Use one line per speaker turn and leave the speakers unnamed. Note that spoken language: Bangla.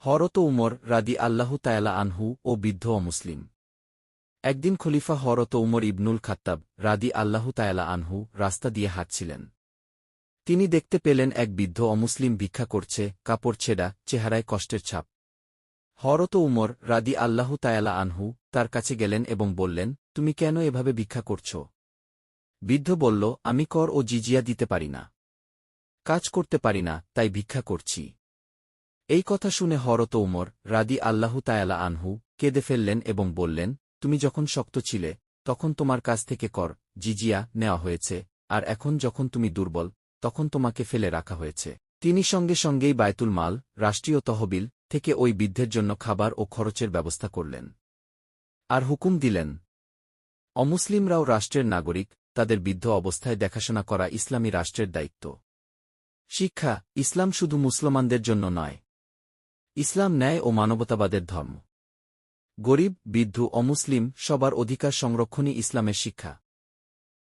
হরত উমর রাদি আল্লাহু তায়ালা আনহু ও বৃদ্ধ অমুসলিম। একদিন খলিফা হরত উমর ইবনুল খাত্তাব রাদি আল্লাহু তায়ালা আনহু রাস্তা দিয়ে হাঁটছিলেন। তিনি দেখতে পেলেন এক বৃদ্ধ অমুসলিম ভিক্ষা করছে, কাপড় ছেঁড়া, চেহারায় কষ্টের ছাপ। হরত উমর রাদি আল্লাহু তায়ালা আনহু তার কাছে গেলেন এবং বললেন, তুমি কেন এভাবে ভিক্ষা করছ? বৃদ্ধ বলল, আমি কর ও জিজিয়া দিতে পারি না, কাজ করতে পারি না, তাই ভিক্ষা করছি। এই কথা শুনে হরত উমর রাদি আল্লাহু তায়ালা আনহু কেঁদে ফেললেন এবং বললেন, তুমি যখন শক্ত ছিলে তখন তোমার কাছ থেকে কর, জিজিয়া নেওয়া হয়েছে, আর এখন যখন তুমি দুর্বল তখন তোমাকে ফেলে রাখা হয়েছে। তিনি সঙ্গে সঙ্গেই বায়তুল মাল, রাষ্ট্রীয় তহবিল থেকে ওই বৃদ্ধের জন্য খাবার ও খরচের ব্যবস্থা করলেন। আর হুকুম দিলেন, অমুসলিমরাও রাষ্ট্রের নাগরিক, তাদের বৃদ্ধ অবস্থায় দেখাশোনা করা ইসলামী রাষ্ট্রের দায়িত্ব। শিক্ষা: ইসলাম শুধু মুসলমানদের জন্য নয়, ইসলাম ন্যায় ও মানবতাবাদের ধর্ম। গরিব, বৃদ্ধ, অমুসলিম সবার অধিকার সংরক্ষণই ইসলামের শিক্ষা।